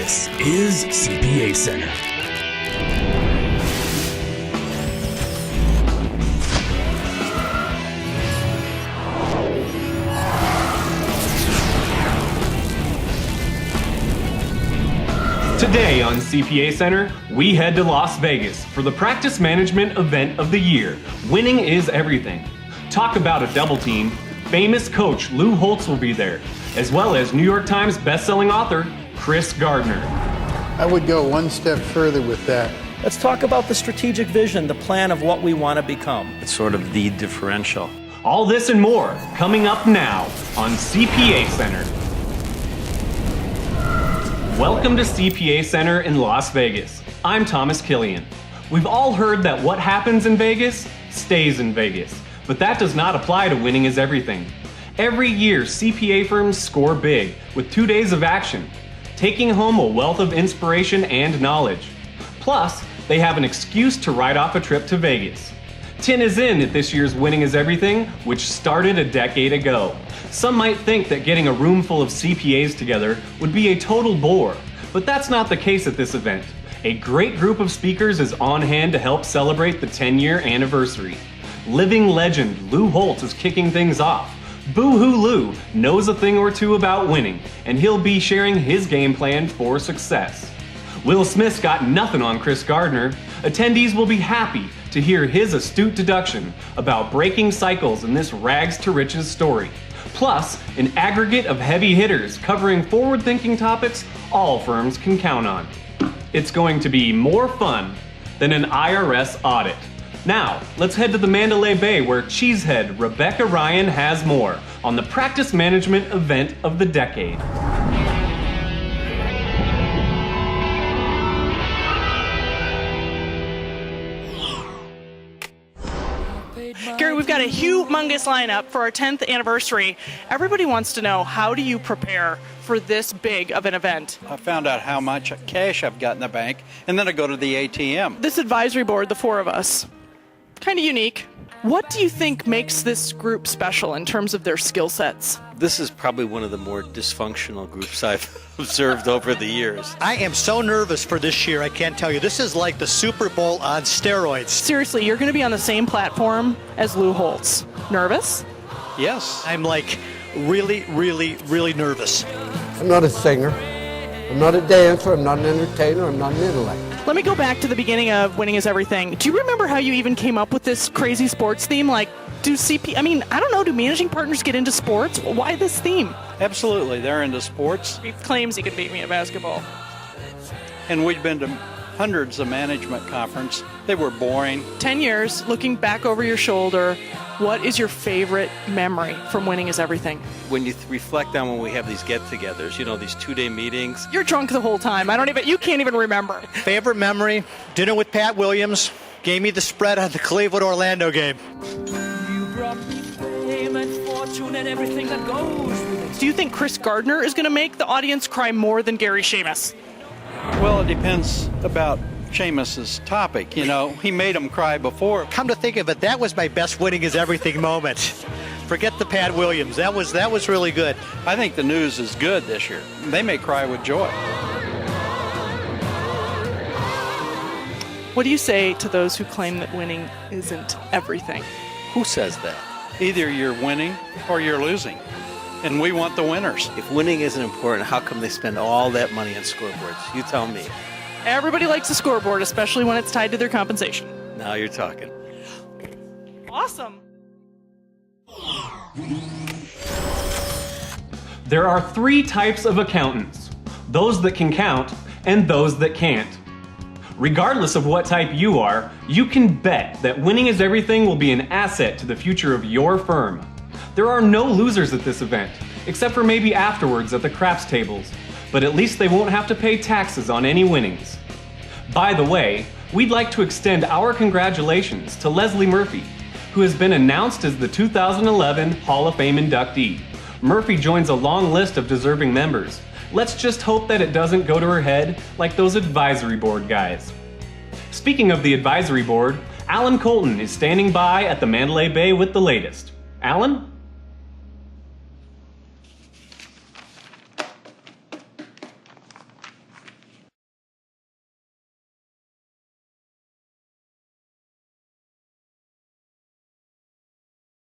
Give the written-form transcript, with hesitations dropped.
This is CPA Center. Today on CPA Center, we head to Las Vegas for the practice management event of the year, Winning is Everything. Talk about a double team, famous coach Lou Holtz will be there, as well as New York Times bestselling author Chris Gardner. I would go one step further with that. Let's talk about the strategic vision, the plan of what we want to become. It's sort of the differential. All this and more coming up now on CPA Center. Welcome to CPA Center in Las Vegas. I'm Thomas Killian. We've all heard that what happens in Vegas stays in Vegas, but that does not apply to Winning is Everything. Every year, CPA firms score big with 2 days of action, taking home a wealth of inspiration and knowledge. Plus, they have an excuse to write off a trip to Vegas. Tin is in at this year's Winning is Everything, which started a decade ago. Some might think that getting a room full of CPAs together would be a total bore, but that's not the case at this event. A great group of speakers is on hand to help celebrate the 10-year anniversary. Living legend Lou Holtz is kicking things off. Boo-hoo Lou knows a thing or two about winning, and he'll be sharing his game plan for success. Will Smith's got nothing on Chris Gardner. Attendees will be happy to hear his astute deduction about breaking cycles in this rags to riches story. Plus, an aggregate of heavy hitters covering forward-thinking topics all firms can count on. It's going to be more fun than an IRS audit. Now, let's head to the Mandalay Bay where cheesehead Rebecca Ryan has more on the practice management event of the decade. Gary, we've got a humongous lineup for our 10th anniversary. Everybody wants to know, how do you prepare for this big of an event? I found out how much cash I've got in the bank, and then I go to the ATM. This advisory board, the four of us, kind of unique. What do you think makes this group special in terms of their skill sets? This is probably one of the more dysfunctional groups I've observed over the years. I am so nervous for this year, I can't tell you. This is like the Super Bowl on steroids. Seriously, you're going to be on the same platform as Lou Holtz. Nervous? Yes. I'm like really nervous. I'm not a singer. I'm not a dancer. I'm not an entertainer. I'm not an intellect. Let me go back to the beginning of Winning is Everything. Do you remember how you even came up with this crazy sports theme? Like, do managing partners get into sports? Why this theme? Absolutely, they're into sports. He claims he could beat me at basketball. And we've been to hundreds of management conferences. They were boring. 10 years, looking back over your shoulder, what is your favorite memory from Winning is Everything? When you reflect on when we have these get-togethers, these 2-day meetings. You're drunk the whole time. You can't even remember. Favorite memory, dinner with Pat Williams, gave me the spread on the Cleveland-Orlando game. You brought me fame and fortune and everything that goes with it. Do you think Chris Gardner is going to make the audience cry more than Gary Seamus? Well, it depends about Seamus's topic. He made them cry before. Come to think of it, that was my best Winning is Everything moment. Forget the Pat Williams. That was really good. I think the news is good this year. They may cry with joy. What do you say to those who claim that winning isn't everything? Who says that? Either you're winning or you're losing. And we want the winners. If winning isn't important, how come they spend all that money on scoreboards? You tell me. Everybody likes a scoreboard, especially when it's tied to their compensation. Now you're talking. Awesome. There are 3 types of accountants: those that can count and those that can't. Regardless of what type you are, you can bet that Winning is Everything will be an asset to the future of your firm. There are no losers at this event, except for maybe afterwards at the craps tables, but at least they won't have to pay taxes on any winnings. By the way, we'd like to extend our congratulations to Leslie Murphy, who has been announced as the 2011 Hall of Fame inductee. Murphy joins a long list of deserving members. Let's just hope that it doesn't go to her head like those advisory board guys. Speaking of the advisory board, Alan Colton is standing by at the Mandalay Bay with the latest. Alan?